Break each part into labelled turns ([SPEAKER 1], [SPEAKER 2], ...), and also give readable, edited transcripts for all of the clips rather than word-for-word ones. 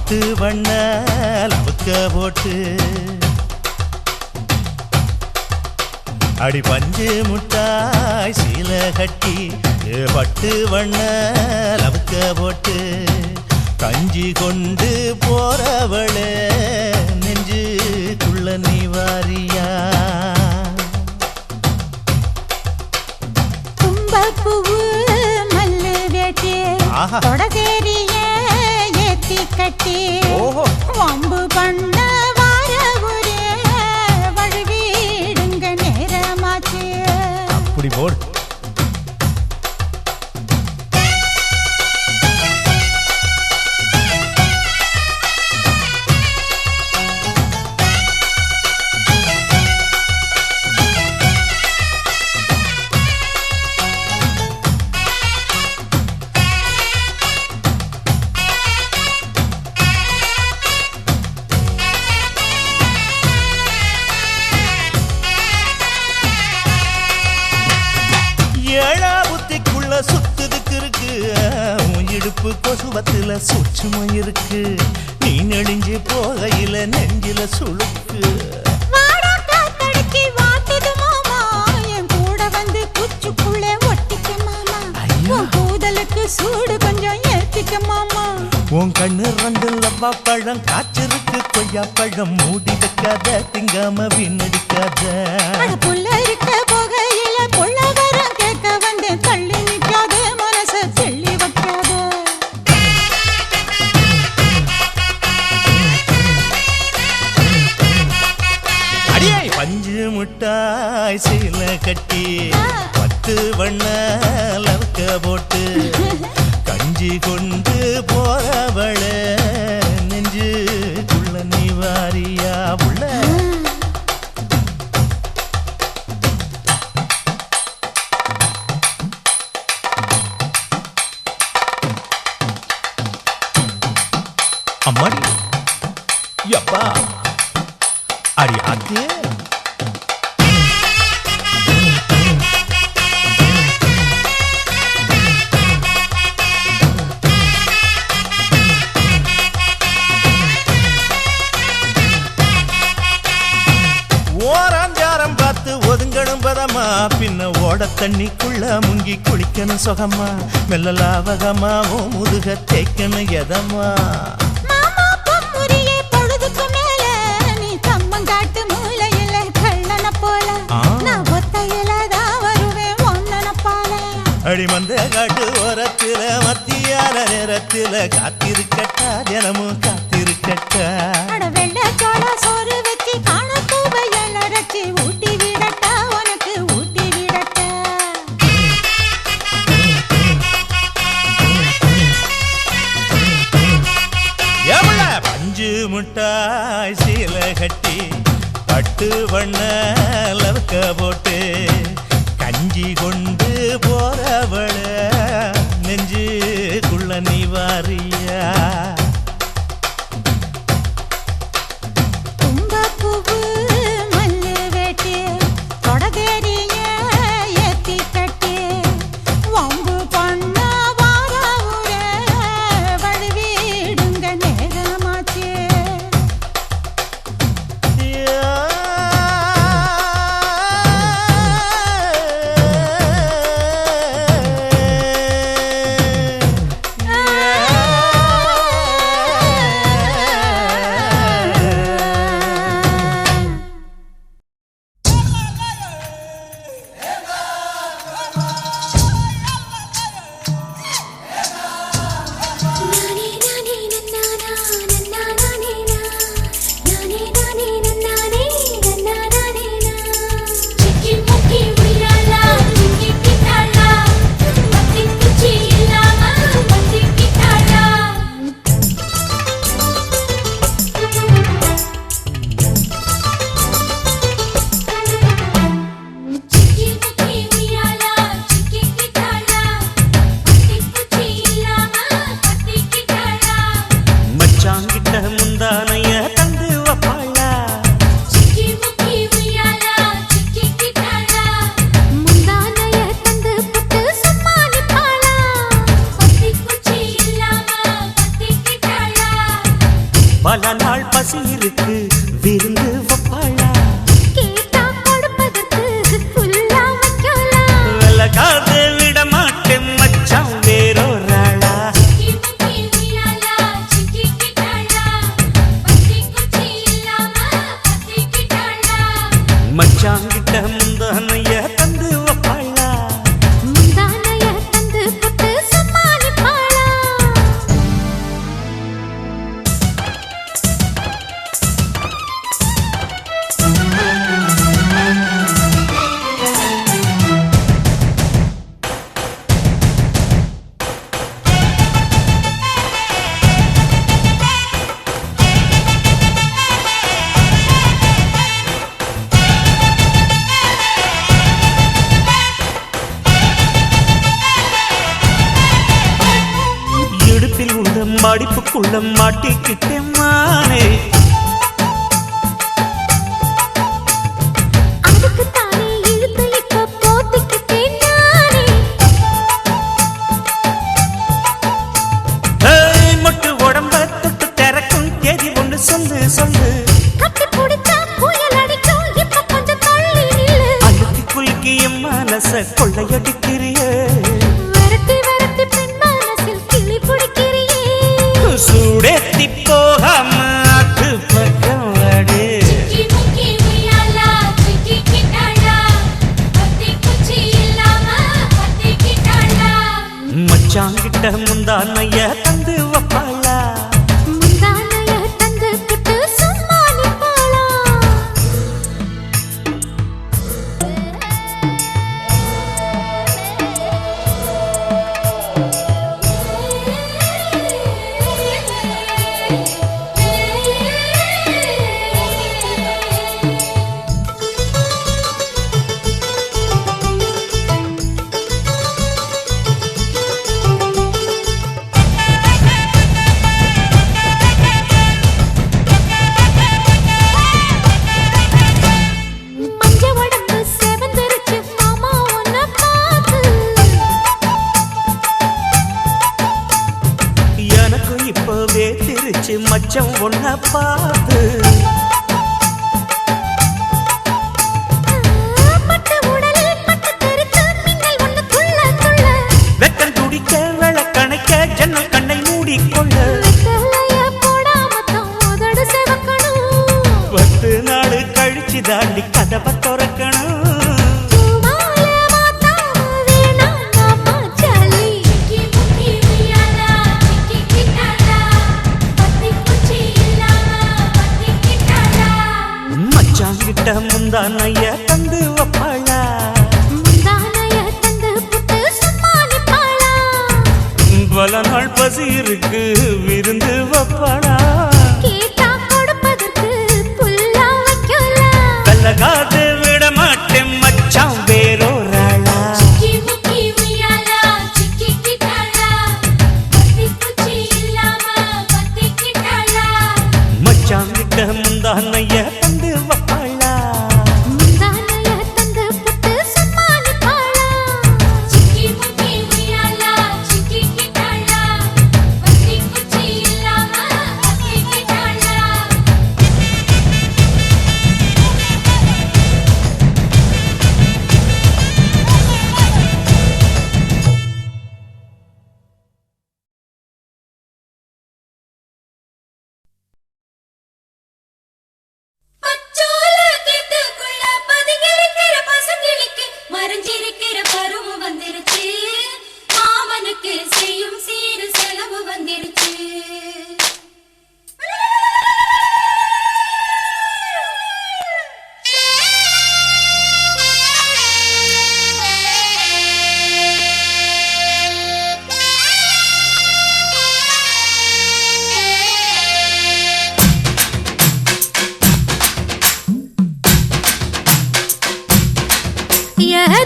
[SPEAKER 1] பட்டு வண்ண லவுக்க போட்டு அடி பஞ்சு முட்டாய் சீல கட்டி பட்டு வண்ண லவுக்க போட்டு கஞ்சி கொண்டு போறவளே நெஞ்சுக்குள்ள நீ வாரியா
[SPEAKER 2] தும்பப்பூவு மல்லு வேட்டி தொடதேரிய ஏத்தி கட்டி வம்பு பண்ண வார ஒரே வழுவிடுங்க நேரமாச்சு
[SPEAKER 1] அப்படி போடு ஏழா புத்திக்குள்ள சுத்துதுக்கு இருக்கு உன் இடுப்பு கொசுவத்துல சூட்சுமம் இருக்கு நீ நெளிஞ்சு போகையில நெஞ்சில சுளுக்கு
[SPEAKER 2] சூடு கொஞ்சம் ஏத்திக்க மாமா
[SPEAKER 1] உன் கண்ணு ரெண்டு லவ்வா பழம் காய்ச்சிருக்கு கொய்யா பழம் மூடி வைக்காத திங்காம வீணடிக்காத
[SPEAKER 2] புள்ள இருக்க போகையில புள்ள வரம் கேட்க வந்து தள்ளி நிற்காத மனச தெள்ளி வைக்காத
[SPEAKER 1] அடியே பஞ்சு முட்டாய் சீல கட்டி பத்து வண்ண லவுக்க போட்டு கஞ்சி கொண்டு போறவள நெஞ்சுக்குள்ள நீ வாரியா உள்ள அம்மாடி யப்பா அடி ஆத்தே ஓராஞ்சாரம் பார்த்து ஒதுங்கணும் பதமா பின்ன ஓட தண்ணிக்குள்ள முங்கி குளிக்கணும் சுகமா மெல்ல லாவகமா ஓ முதுக தேய்க்கணும் எதமா அடிமந்த காட்டு ஓரத்துல மத்தியான நேரத்துல காத்திருக்கட்டா தினமும் காத்திருக்கட்டா
[SPEAKER 2] வெள்ளச்சோள சோறு வச்சு காண பூவையல் அரைச்சி ஊட்டி விடட்டா உனக்கு ஊட்டி விடட்டா
[SPEAKER 1] எவ்வள பஞ்சு முட்டாய் சீல கட்டி பட்டு வண்ண லவுக்க போட்டு கஞ்சி கொண்டு போறவள நெஞ்சுக்குள்ள நீ வாரியா
[SPEAKER 2] தும்பப்பூவு மல்லு வேட்டி தொடதேரிய ஏத்தி கட்டி வம்பு பண்ண வார ஊரே வழுவிடுங்க நேரமாச்சு
[SPEAKER 1] மடிப்புக்குள்ள மாட்டிக்கிட்டேன் மானே.
[SPEAKER 3] அதுக்குத்தானே இழுத்து இப்ப போத்திக்கிட்டேன் நானே.
[SPEAKER 1] மொட்டு உடம்ப தொட்டு திறக்கும் தேதி ஒன்று சொல்லு சொல்லு.
[SPEAKER 3] கட்டி பிடிச்சா புயல் அடிக்கும் இப்ப கொஞ்சம் தள்ளி நில்லு.
[SPEAKER 1] அழுத்தி குலுக்கி என் மனச கொள்ளையடிக்கிறியே.
[SPEAKER 3] விரட்டி விரட்டி பெண் மனசில் கிளி பிடிக்கிறியே.
[SPEAKER 1] சூடேத்தி போகாம அது பக்கம் வாடு. மச்சாங்கிட்ட முந்தானைய தந்து வப்பாளா.
[SPEAKER 3] முந்தானைய தந்து புட்டு சும்மா நிப்பாளா. மஞ்ச உடம்பு செவந்தரிச்சு மாமா உன்னை பார்த்து.
[SPEAKER 1] எனக்கு இப்பவே திருச்சு மச்சம் ஒன்ன பார்த்து.
[SPEAKER 3] பட்டு உடலில் பட்டு தெரித்து மின்னல் ஒண்ணு துள்ள துள்ள.
[SPEAKER 1] வெக்கம் துடிக்க விளக்கணைக்க ஜன்னல் கண்ணை மூடிக்கொள்ள.
[SPEAKER 3] வெத்தலைய போடாமத்தான் உதடு சிவக்கணும்.
[SPEAKER 1] 10 நாள் கழிச்சு தாண்டி கதவை திறக்கணும்.
[SPEAKER 3] பூமால மாத்தாம வேணாம் மாமா சாலி.
[SPEAKER 1] மச்சாங்கிட்ட முந்தானைய தந்து வப்பாளா.
[SPEAKER 3] முந்தானைய தந்து புட்டு சும்மா நிப்பாளா.
[SPEAKER 1] பல நாள் பசி இருக்கு விருந்து வப்பாளா.
[SPEAKER 3] கேட்டா கொடுப்பதற்கு புல்லா வைக்கல.
[SPEAKER 1] கல்லகாது விட மாட்டேன் மச்சான் வேறோராளா. மச்சாங்கிட்ட முந்தானைய தந்து வப்பாளா.
[SPEAKER 3] முந்தானைய தந்து புட்டு சும்மா நிப்பாளா.
[SPEAKER 4] மறைஞ்சிருக்கிற பருவம் வந்துருச்சு. மாமனுக்கு செய்யும் சீரு செலவு வந்துருச்சு.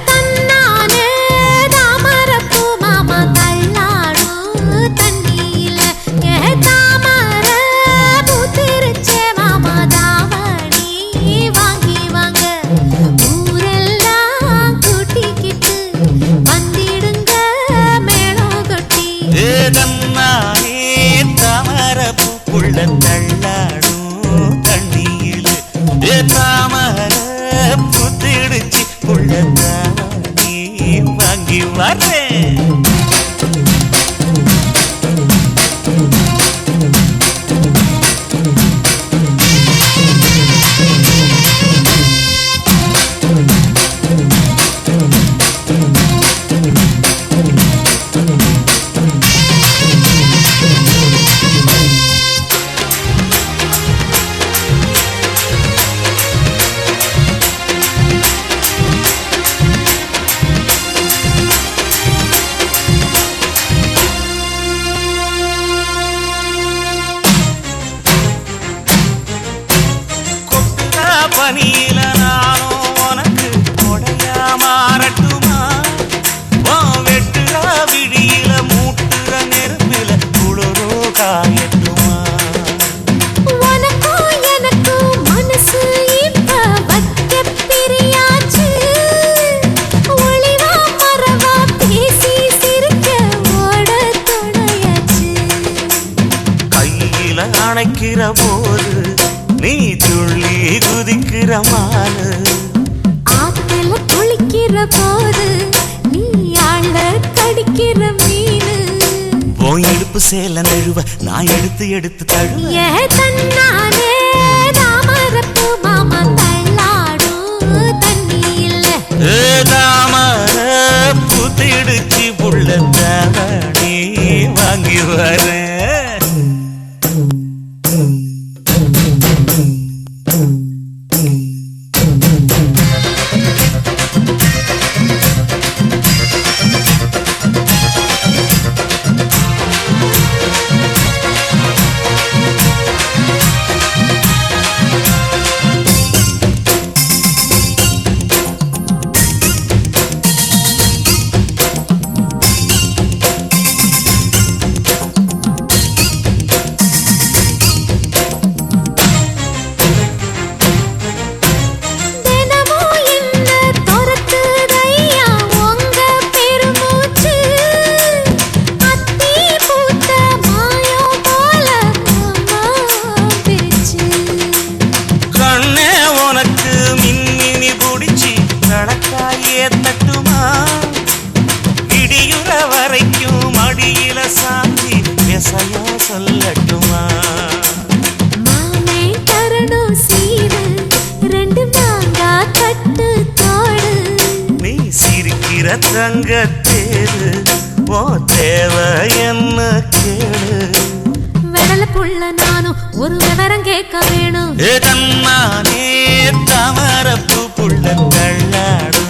[SPEAKER 3] தன்னானே தாமரப்பூ மாமா தள்ளாடும் தண்ணியில. தாமர பூத்திருச்சே மாமா தாவணி வாங்கி வாங்க. ஊரெல்லாம் கூட்டிக்கிட்டு வந்திடுங்க மேளம் கொட்டி.
[SPEAKER 1] ஏதம்மானே தாமர பூக்குள்ள தள்ளாடும் தண்ணியில். தாமர புத்திடுச்சு புள்ளதானே வாங்கி வரேன். காயட்டுமா
[SPEAKER 3] உனக்கும் எனக்கும் மனசு இப்ப வைக்க பிரியாச்சு ஒளிவா மறவா பேசி சிரிக்க ஓட துணையாச்சு
[SPEAKER 1] கையில அணைக்கிற போது நீ துள்ளி குதிக்கிற மானு
[SPEAKER 3] ஆத்துல குளிக்கிற போது நீ ஆள கடிக்கிற மீனு
[SPEAKER 1] போய் எடுப்பு சேல நழுவ நான் எடுத்து எடுத்து தழுவ
[SPEAKER 3] ஏ தன்னாலே தாமரப்பு மாமா தள்ளாடும் தண்ணி இல்ல
[SPEAKER 1] தாமர புத்திடுச்சு புள்ள தாவணி வாங்கி வரேன்
[SPEAKER 3] தினமும் என்ன துரத்துதையா உங்க பெருமூச்சு அத்தி பூத்த மாயம் போல மாமா பிரிச்சு
[SPEAKER 1] கண்ணே உனக்கு மின்மினி பிடிச்சி கணக்காயே தட்டுமா இடியுற வரைக்கும் அடியில சாந்தி விசையா சொல்லட்டுமா
[SPEAKER 3] மாமே தரணும் சீரு ரெண்டு மாங்கா கட்டு தோடு
[SPEAKER 1] நீ சிரிக்கிற தங்கத்தேரு ஓ தேவை என்ன கேளு
[SPEAKER 3] வெடல புள்ள நானும் ஒரு விவரம் கேட்க வேணும்
[SPEAKER 1] ஏ தன்னானே தாமரப்பு புள்ள தள்ளாடும்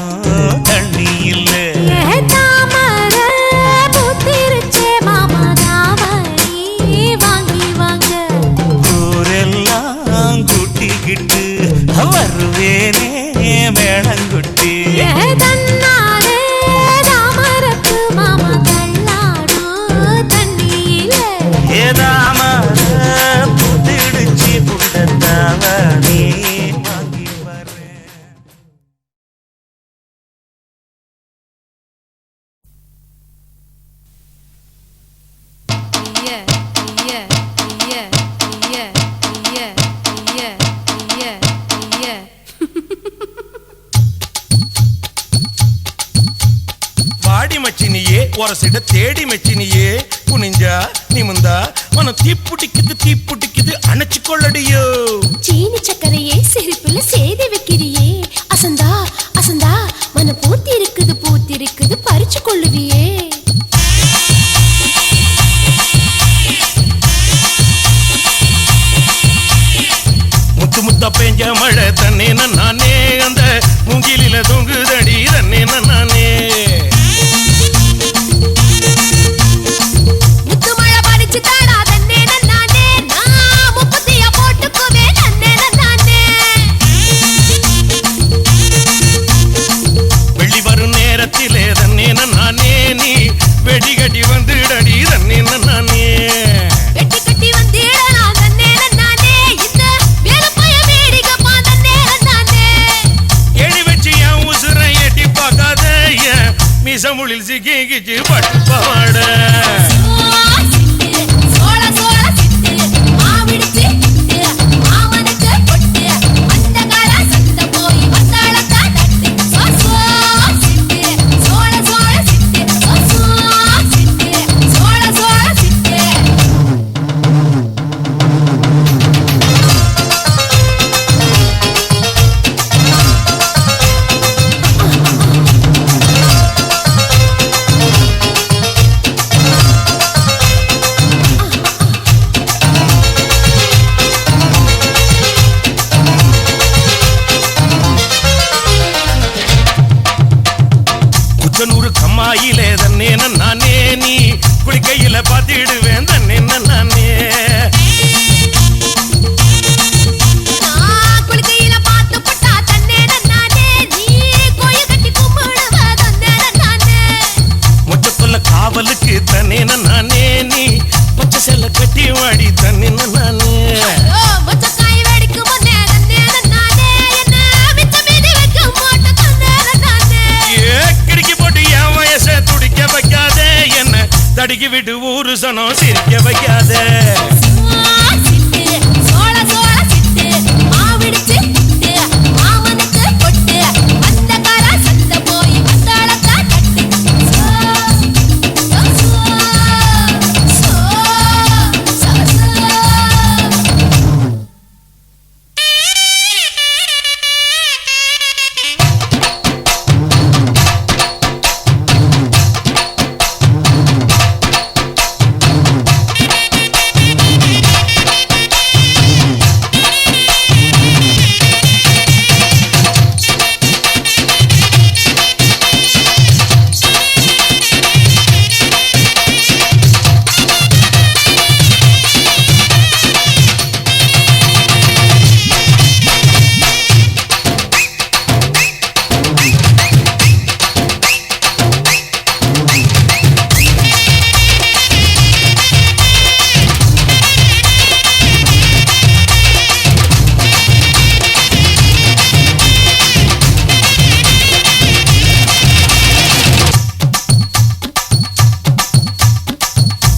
[SPEAKER 1] தண்ணி இல்ல
[SPEAKER 3] ஏ தாமர பூத்திருச்சே மாமா தாவணி வாங்கி வாங்க
[SPEAKER 1] ஊரெல்லாம் கூட்டிக்கிட்டு வருவேனே மேளங்குட்டி
[SPEAKER 3] ஏ தன்னாலே தாமரப்பு மாமா தள்ளாடும் தண்ணியில
[SPEAKER 1] ஏதாமர புத்திடுச்சு புள்ள தாவணி வாங்கி வரேன்
[SPEAKER 5] வாடி மச்சினியே ஒரசிட தேடி மச்சினியே குனிஞ்சா நிமிந்தா மனம் தீப்புட்டிக்குது அணைச்சு கொள்ளடியோ
[SPEAKER 3] சீனி சக்கரையே சிரிப்புல சேதி வைக்கிறியே அசந்தா அசந்தா மன பூத்தி இருக்குது பறிச்சு கொள்ளுவியே
[SPEAKER 5] முத்து முத்தா பெஞ்ச மழை தன்னே நானே அந்த மூங்கிலில தொங்குதடி தன்னே நானே
[SPEAKER 3] முத்து மழை பறிச்சு தாடா தன்னே நானே நான் முப்பத்திய போட்டு
[SPEAKER 5] மட்டும் சிரிக்க வைக்காத
[SPEAKER 3] சிட்டு சோள சோள சிட்டு மாவிடிச்சு புட்டு மாமனுக்கு பொட்டு அந்த கால சந்த போய் மத்தாளத்தா கட்டு சோ சோ சோ சோ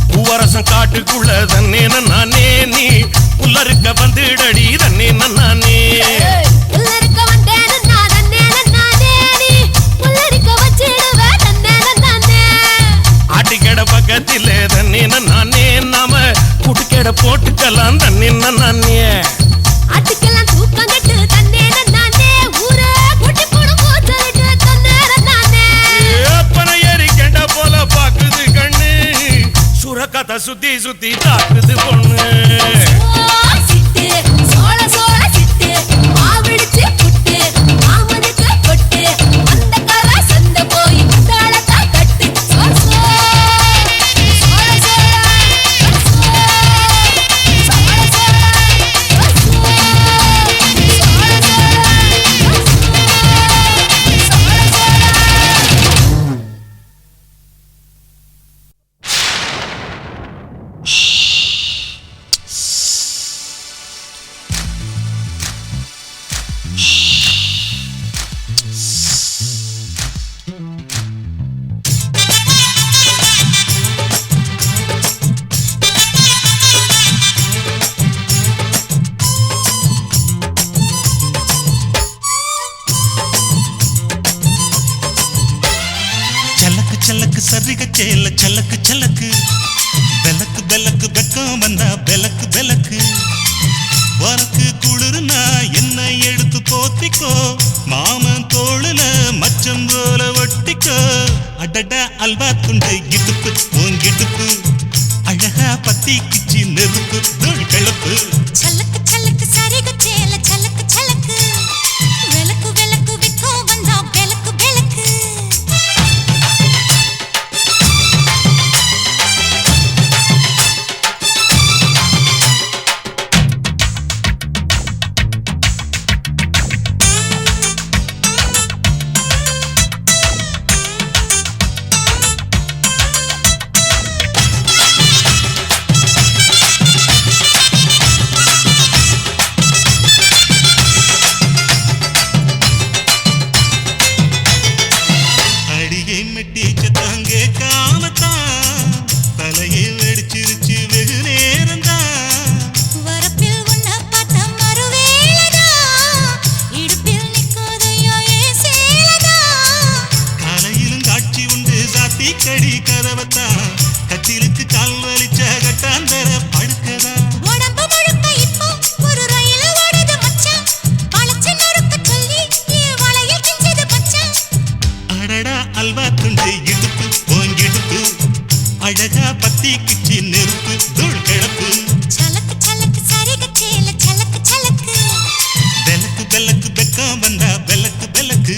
[SPEAKER 5] பூவரசம் காட்டுக்குள்ள தன்னே நானே நீ உள்ளருக்க வந்துடடி தன்னே நானே
[SPEAKER 3] உள்ளரிக்க வந்தேன நானே நீ உள்ளரிக்க வச்சிடுவே தன்னே
[SPEAKER 5] ஆட்டிக்கட பக்கத்தில தன்னே நானே நாம குட்டுக்கட போட்டுக்கலாம் தன்னே நானே
[SPEAKER 3] ஆட்டுக்கெல்லாம் தூக்கம் கட்டு தன்னே ஊரே குட்டி போடு போச்சலிட்டு தன்னே
[SPEAKER 5] அப்பன ஏறி கெண்ட போல பாக்குது கண்ணு சுரக்கத்தை சுத்தி சுத்தி தாக்குது பொண்ணு
[SPEAKER 3] சிட்டு சோள சோள சிட்டு மாவிடிச்சு புட்டு மாமனுக்கு பொட்டு அந்த கால சந்த போய் மத்தாளத்தா கட்டு சோ சோ சோள சோள சோள சோள
[SPEAKER 1] சலக்கு சலக்கு சரிக சேல சலக்கு சலக்கு பெலக்கு பெலக்கு வெக்கம் வந்தா பெலக்கு பெலக்கு உனக்கு குளிர்னா என்ன எடுத்து போத்திக்கோ மாமன் தோளுல மச்சம் போல ஒட்டிக்கோ அடடா அல்வா துண்டு இடுப்பு ஓங்கிடுப்பு அழகா பத்தி கிச்சி நெருப்பு தோள் கிளப்பு
[SPEAKER 2] சலக்கு சலக்கு சரிக சேல சலக்கு சலக்கு விளக்கு விளக்கு விக்கும் வந்தா விளக்கு விளக்கு
[SPEAKER 1] அடியை மெட்டிச்ச தாங்க காமத்தான் தலையை வெடிச்சிருச்சு வெகு நேரம்தான்
[SPEAKER 2] வரப்பில் உன்னை பார்த்த மறுவேளைதான் இடுப்பில் நிற்காதையா ஏன் சேலதான்
[SPEAKER 1] காலையிலும் காட்சி உண்டு சாத்தி கடி கதவத்தான் கத்திலுக்கு கால் வலிச்ச கட்டாந்தர படுக்கதா
[SPEAKER 2] உடம்பு முழுக்க இப்போ ஒரு ரயில் ஓடுது மச்சான் வளைச்சு நறுக்க சொல்லி என் வளையல் கிஞ்சது மச்சான்
[SPEAKER 1] அடடா அல்வா துண்டு இடுப்பு ஓங்கிடுப்பு அழகா பத்தி கிச்சி நெருப்பு தூள் கிளப்பு
[SPEAKER 2] சலக்கு சலக்கு சரிக சேல சலக்கு சலக்கு
[SPEAKER 1] பெலக்கு பெலக்கு வெக்கம் வந்தா பெலக்கு பெலக்கு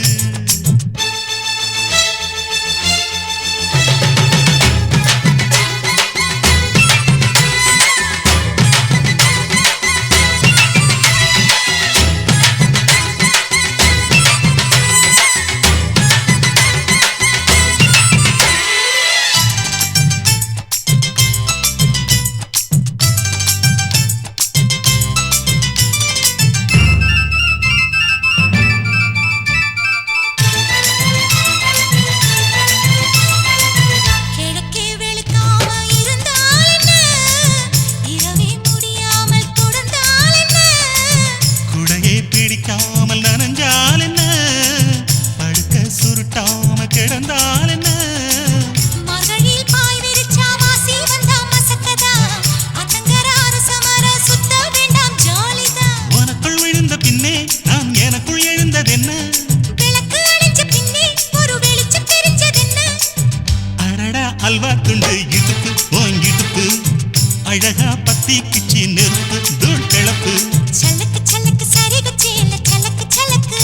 [SPEAKER 1] அழகா பத்திக்குச்சி நெருப்பு தூள் கிளப்பு
[SPEAKER 2] சலக்கு சலக்கு சரிக சேல சலக்கு சலக்கு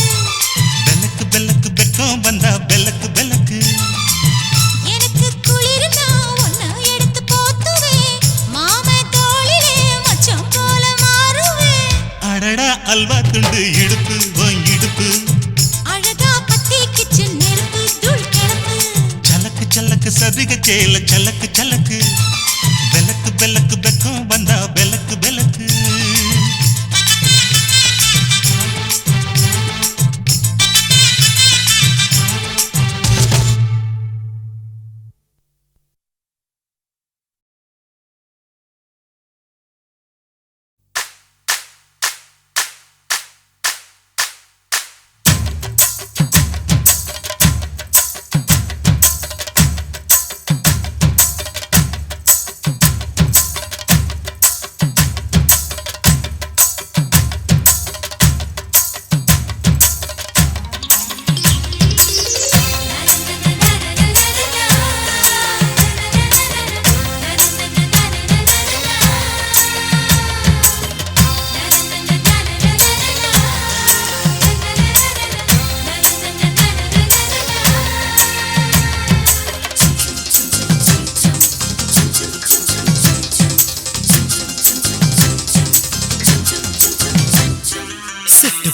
[SPEAKER 1] பெல்லக்கு பெல்லக்கு பெக்கம் வந்தா பெல்லக்கு பெல்லக்கு
[SPEAKER 2] எனக்கு குளிர்னா ஒன்ன எடுத்து போத்துவேன் மாம தோளிலே மச்சம் போல மாறுவேன்
[SPEAKER 1] அடடா அல்வா துண்டு இடுப்பு இடுப்பு
[SPEAKER 2] அழகா பத்திக்குச்சி நெருப்பு தூள் கிளப்பு
[SPEAKER 1] சலக்கு சலக்கு சரிக சேல சலக்கு சலக்கு பெல்லக்கு பெல்லக்கு பெக்கம் வந்தா பெல்லக்கு பெல்லக்கு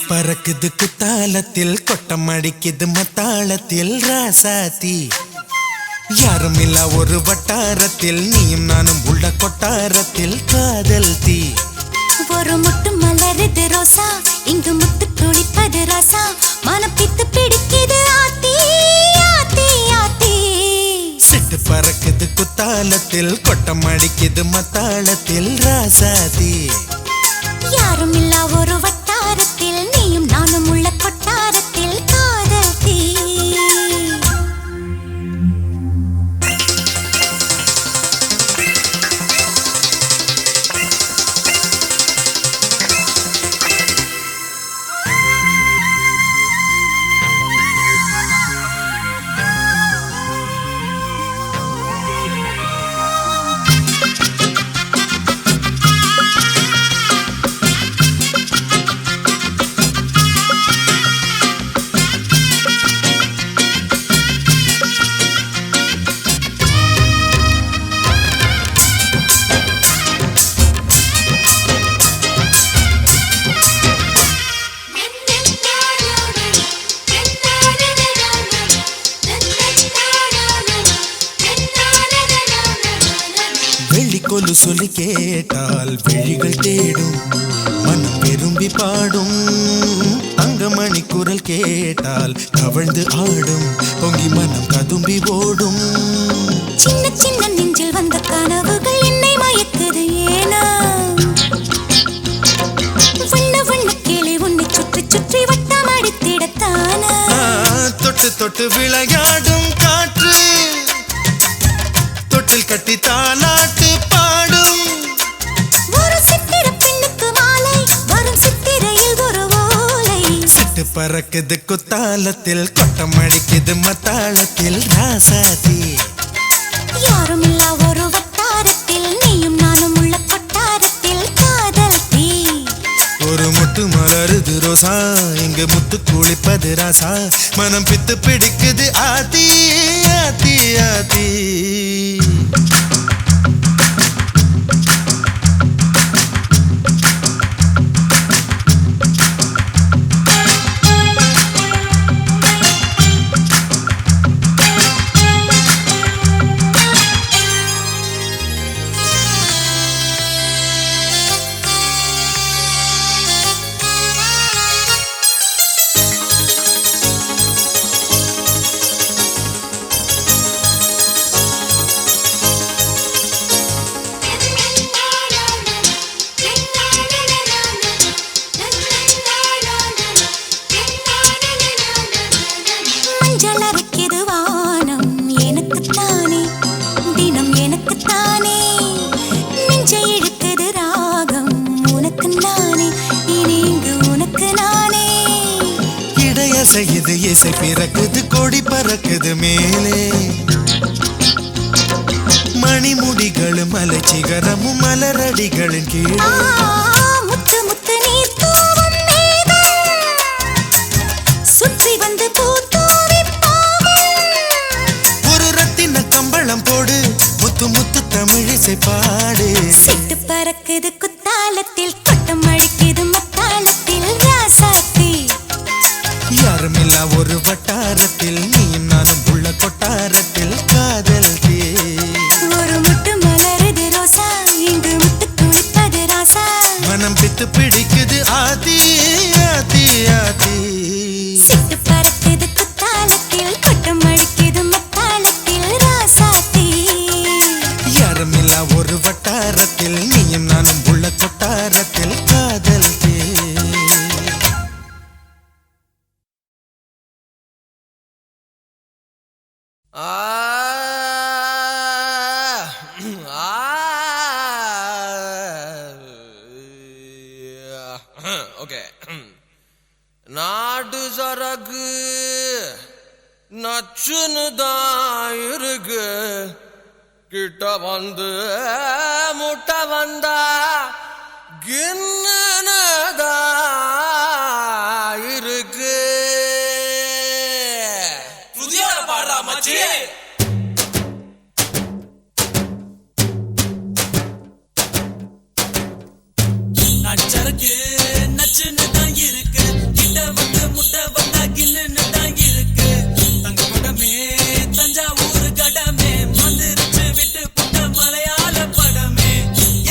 [SPEAKER 1] பறக்குது குத்தாலத்தில் கொட்டம் அடிக்குது மத்தாளத்தில் ராசாத்தி யாரும் இல்ல ஒரு வட்டாரத்தில் நீயும் நானும் உள்ள கொட்டாரத்தில் காதல் தீ
[SPEAKER 2] ஒரு முட்டு மலருது ரோசா இங்கு முத்து துளிப்பது ராசா மனப்பித்து பிடிக்குது ஆத்தி ஆத்தி ஆத்தி
[SPEAKER 1] சிட்டு பறக்குது குத்தாலத்தில் கொட்டம் அடிக்குது மத்தாளத்தில் ராசாத்தி
[SPEAKER 2] யாரும் இல்ல ஒரு வட்டாரத்தில் நீயும் நானும் உள்ள கொட்டாரத்தில் காதல் தீ
[SPEAKER 1] கொலு சொல்லி கேட்டால் விழிகள் தேடும் மனம் விரும்பி பாடும் தங்கமணி குரல் கேட்டால் கவழ்ந்து ஆடும் பொங்கி மனம் கதும்பி ஓடும்
[SPEAKER 2] சின்ன சின்ன நெஞ்சில் வந்த கனவுகள் என்னை மயக்குது ஏனா வண்ண வண்ண கிளி உன்னை சுற்றி சுற்றி வட்டம் அடித்திடத்தானா
[SPEAKER 1] தொட்டு தொட்டு விளையாடும் காற்று தொட்டில் கட்டி தாலாட்டு பாடும்
[SPEAKER 2] ஒரு சித்திர பெண்ணுக்கு மாலை வரும் சித்திரையில் ஒரு ஓலை
[SPEAKER 1] சிட்டு பறக்குது குத்தாலத்தில் கொட்டம் அடிக்குது மத்தாளத்தில் ராசாதி
[SPEAKER 2] யாரும் இல்ல ஒரு வட்டாரத்தில் நீயும் நானும் உள்ள கொட்டாரத்தில் காதல் தீ
[SPEAKER 1] ஒரு முட்டு மலருது ரோசா இங்கு முத்து குளிப்பது ராசா மனம் பித்து பிடிக்குது ஆதி ஆதி ஆதி செய்யுது இசை பிறக்குது கொடி பறக்குது மேலே மணிமுடிகளும் மலை சிகரமும் மலரடிகளின் கீழ்
[SPEAKER 2] முத்து முத்து நீர் தூவும் மேகம் சுற்றி வந்து பூத்தூவி
[SPEAKER 1] ஒரு ரத்தின கம்பளம் போடு முத்து முத்து தமிழிசை பாடு
[SPEAKER 2] சிட்டு பறக்குது குத்தாலத்தில் கொட்டம் அழிக்குது முத்தாலத்தில் ராசாத்தி
[SPEAKER 1] யாருமில்லா ஒரு வட்டாரத்தில் நீயும் நானும் உள்ள கொட்டாரத்தில் காதல் தே
[SPEAKER 2] ஒரு முட்டு மலருது ரோசா இங்கு முத்து குளிப்பது ராசா
[SPEAKER 1] மனம் பித்து பிடிக்குது ஆதி ஆதி ஆதி
[SPEAKER 2] சிட்டு பறக்குது குத்தாலத்தில் கொட்டம் அழிக்குது முத்தாலத்தில் ராசாத்தி
[SPEAKER 1] யாருமில்லா ஒரு வட்டாரத்தில் நீயும் நானும் உள்ள கொட்டாரத்தில் காதல் தே
[SPEAKER 6] ஓகே நாடு சரகு நச்சுன்னு தான் இருக்கு கிட்ட வந்து முட்டை வந்தா கின்னு தான் இருக்கு புதிய பாடுறா மச்சி
[SPEAKER 7] நச்சருக்கு நச்சுன்னு தான் இருக்கு கிட்ட வந்து முட்டை வந்தா கில்லுன்னு தான் இருக்கு தங்க குடமே தஞ்சாவூர் கடமே வந்துருச்சு விட்டு புட்ட மலையாள படமே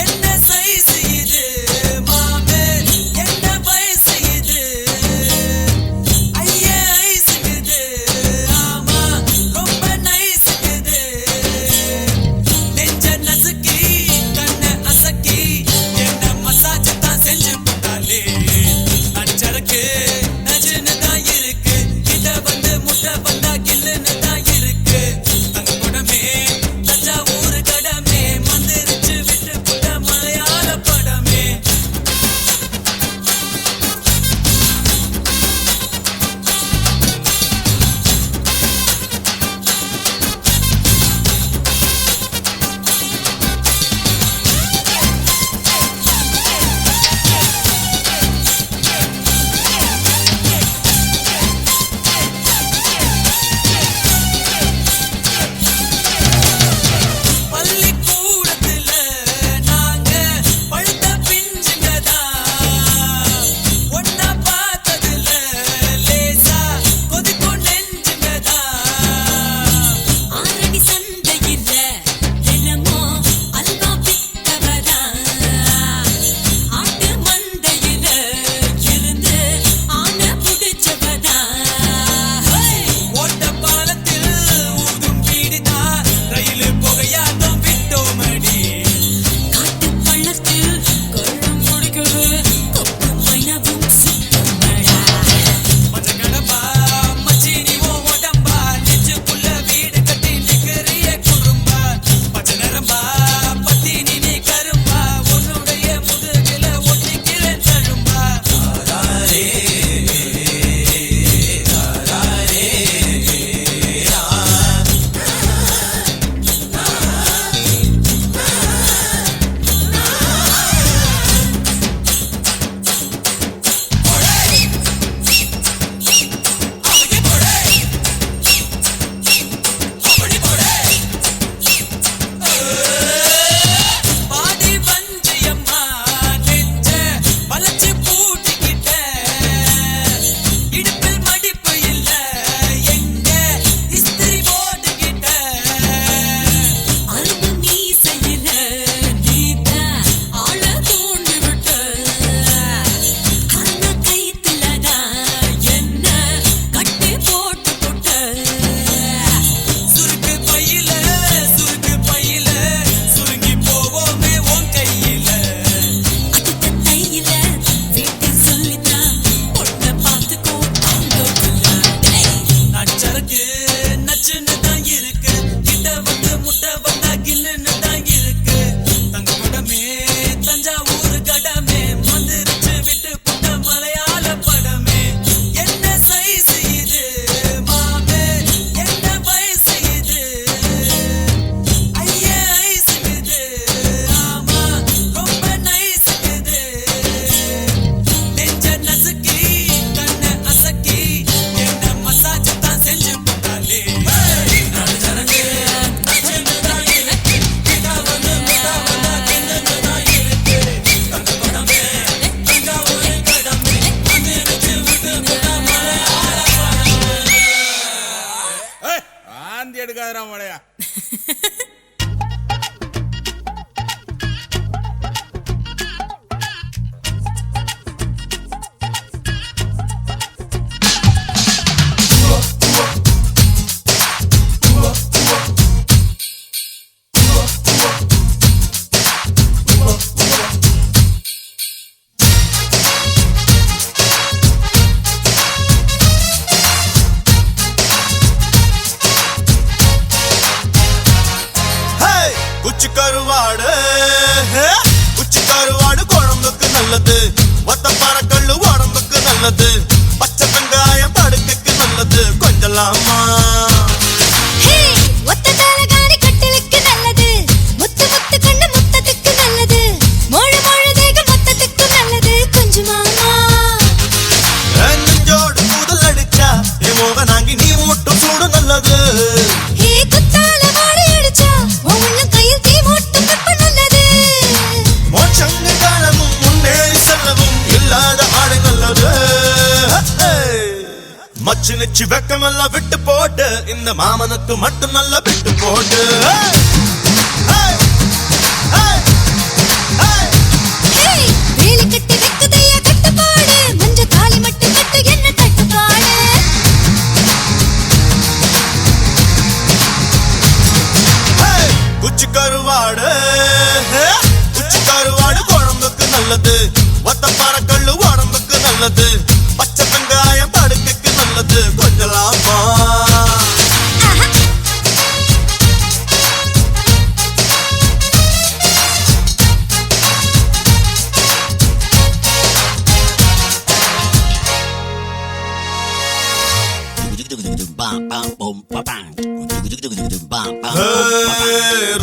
[SPEAKER 7] என்ன சைஸ் இது
[SPEAKER 1] குச்சி கருவாடு குழம்புக்கு நல்லது, ஒத்த பறக்கல்லு உடம்புக்கு நல்லது, பச்சை வெங்காயம் படுக்கைக்கு நல்லது, கொஞ்சலாமா
[SPEAKER 2] ஒத்த தலகாணி கட்டிலுக்கு நல்லது, முத்து முத்து கண்ணு முத்தத்துக்கு நல்லது, மொழு மொழு தேகம் மொத்தத்துக்கு நல்லது, கொஞ்சமாமா
[SPEAKER 1] நெஞ்சோடு கூதல் அடிச்சா என் மோக நாங்கி நீ மூட்டும் சூடு நல்லது,
[SPEAKER 2] குத்தால வாடி அடிச்சா உள்ள கையில் தீ மூட்டும் வெப்ப நல்லது,
[SPEAKER 1] மோட்சங்க காலமும் முன்னேறி செல்லவும் இல்லாத ஆடை நல்லது. மச்சு நிச்சு வெக்கமெல்லாம் விட்டு போட்டு இந்த மாமனுக்கு மட்டும் நல்லா விட்டு போட்டு.
[SPEAKER 2] வேலி கட்டி வைக்குதையா கட்டுப்பாடு, மஞ்ச தாலி மட்டும் கட்டு என்ன தட்டுப்பாடு.
[SPEAKER 1] குச்சி கருவாடு குழம்புக்கு நல்லது, ஒத்த பறக்கல்லு உடம்புக்கு நல்லது, பச்சை வெங்காயம் படுக்கைக்கு நல்லது, கொஞ்சலாமா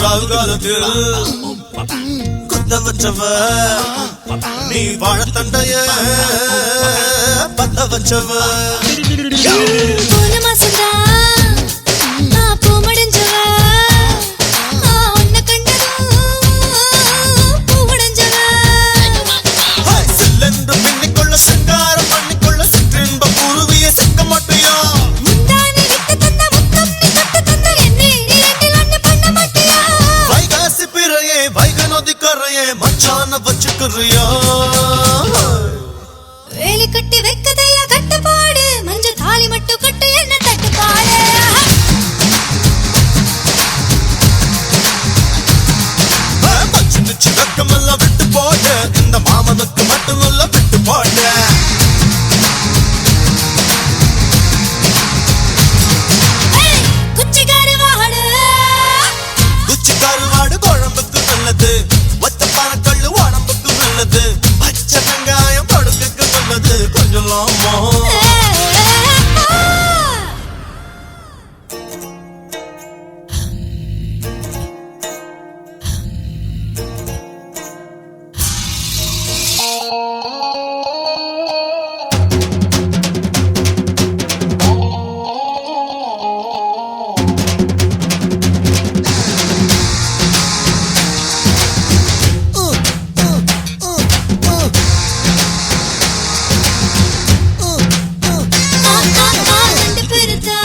[SPEAKER 1] ராகுகாலத்தில் குத்த வச்சவ நீ வாழத்தண்டைய பத்த வச்சவ.
[SPEAKER 2] போன மாசம்தான் நான் பூ முடிஞ்சவ, உன்னை கண்டதும் பூ முடிஞ்சவ.
[SPEAKER 1] சில்லென்று பின்னிக்கொள்ள சிங்காரம் பண்ணிக்கொள்ள சிற்றின்ப குருவிய சிக்க மாட்டியா,
[SPEAKER 2] முந்தானை விட்டு தந்த முத்தம் நீ தொட்டு தந்த என்னை நீ எட்டில் ஒண்ணு பண்ண மாட்டியா.
[SPEAKER 1] வைகாசி பிறையே வைக நதி கரையே மச்சான வச்சுக்கிறியா,
[SPEAKER 2] வேலி கட்டி வைக்கதையா கட்டுப்பாடு, மஞ்ச தாலி மட்டும் கட்டு என்ன தட்டுப்பாடு.
[SPEAKER 1] மச்சு நிச்சு வெக்கமெல்லாம் விட்டு போட்டு இந்த மாமனுக்கு மட்டும் நல்லா விட்டு போட்டு.
[SPEAKER 2] குச்சி
[SPEAKER 1] கருவாடு குழம்புக்கு நல்லது, ஒத்த பறக்கல்லு உடம்புக்கு நல்லது, பச்சை வெங்காயம் படுக்கைக்கு நல்லது, கொஞ்சலாமா
[SPEAKER 2] கண்டு பெருத்தா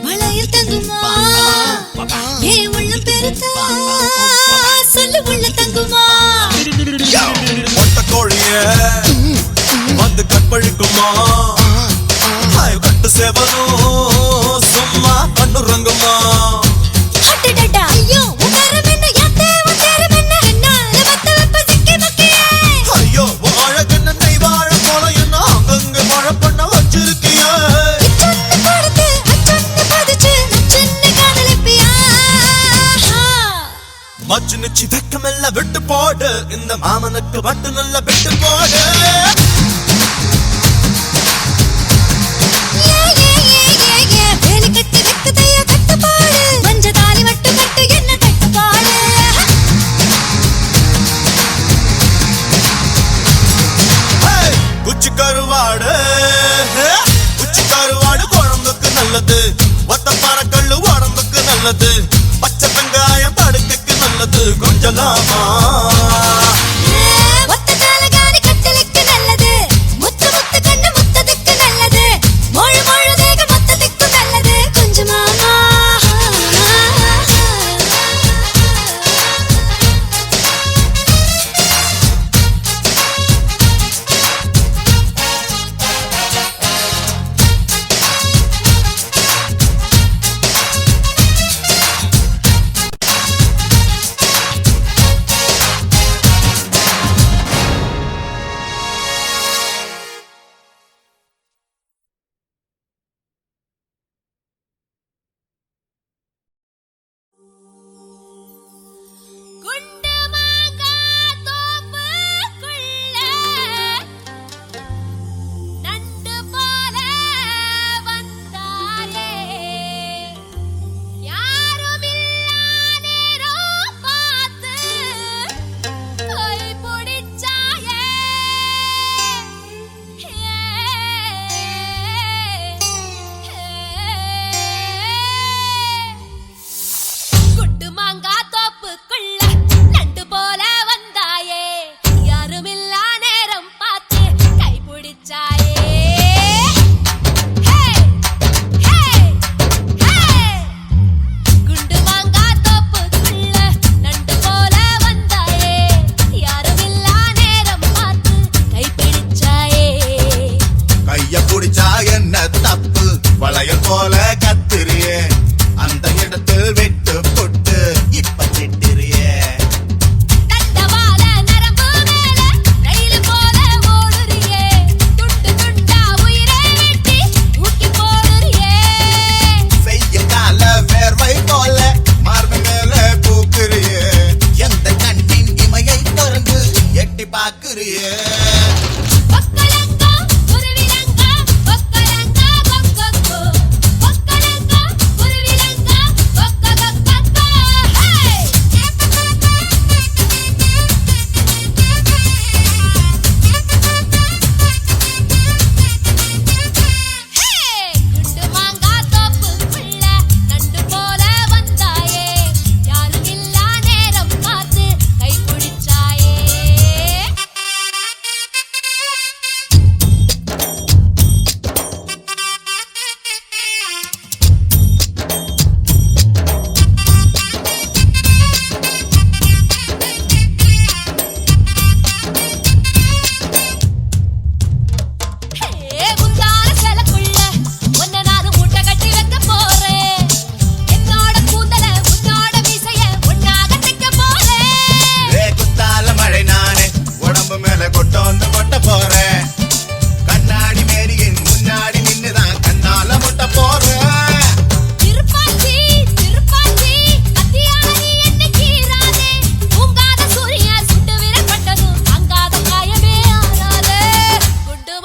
[SPEAKER 2] வளையல் தங்குமா, ஏ உள்ளம் பெருத்தா சொல்லு உள்ள தங்குமா.
[SPEAKER 1] ஒத்த கோழிய வந்து கற்பழிக்குமா, கட்டு சேவனும் சும்மா பண்ணுறங்குமா.
[SPEAKER 2] அடடடா ஐயோ உதரம் என்ன யாத்தே உதரம் என்ன என்னால வத்த வெப்ப சிக்கி மக்கியே.
[SPEAKER 1] ஐயோ அழகுன்னு நெய் வாழ போல என்ன அங்கங்க மழை பண்ண வச்சிருக்கிய,
[SPEAKER 2] இச்சொன்னு கொடுத்து அச்சொன்னு பதிச்சு நச்சொன்னு காதலிப்பியா.
[SPEAKER 1] மச்சு நிச்சு வெக்கமெல்லாம் விட்டு போடு இந்த மாமனுக்கு மட்டும் நல்லா விட்டு போடு.
[SPEAKER 2] வேலி கட்டி வைக்கதையா கட்டுப்பாடு, மஞ்ச தாலி மட்டும் கட்டு என்ன தட்டுப்பாடு.
[SPEAKER 1] குச்சி கருவாடு குழம்புக்கு நல்லது, ஒத்த பறக்கல்லு உடம்புக்கு நல்லது, பச்சை வெங்காயம் படுக்கைக்கு நல்லது, கொஞ்சலாமா
[SPEAKER 2] ஒத்த தலகாணி கட்டிலுக்கு நல்லது, முத்து முத்து கண்ணு முத்தத்துக்கு நல்லது, மொழு மொழு தேகம் மொத்தத்துக்கு நல்லது, கொஞ்சமாமா
[SPEAKER 8] பாக்குறியே
[SPEAKER 3] ஒக்கலங்கா குருவிலங்கா ஒக்கலங்கா கொக்கொக்கோ ஒக்கலங்கா குருவிலங்கா கொக்கொக்கோ ஹே குண்டு மாங்கா தோப்புக்குள்ள நண்டு போல வந்தாயே யாரும் இல்லா நேரம் பார்த்து கை பிடிச்சாயே முந்தான செலக்குள்ள ஒன்ன நானும் மூட்டை கட்டி வைக்க போறேன் என்னோட கூந்தல உன்னோட மீசைய ஒன்னாக தைக்க போறேன்
[SPEAKER 8] குத்தால மழை நானே உடம்பு மேல கொட்ட போறேன் கண்ணாடி மேரியின் முன்னாடி நின்னுதான் கண்ணால முட்ட போறேன்
[SPEAKER 3] திருப்பாச்சி திருப்பாச்சி கத்தியாரி என்ன கீராதே பூங்காத சூரிய சுட்டு விரப்பட்டதும் அங்காத காயமே ஆறாதே குண்டு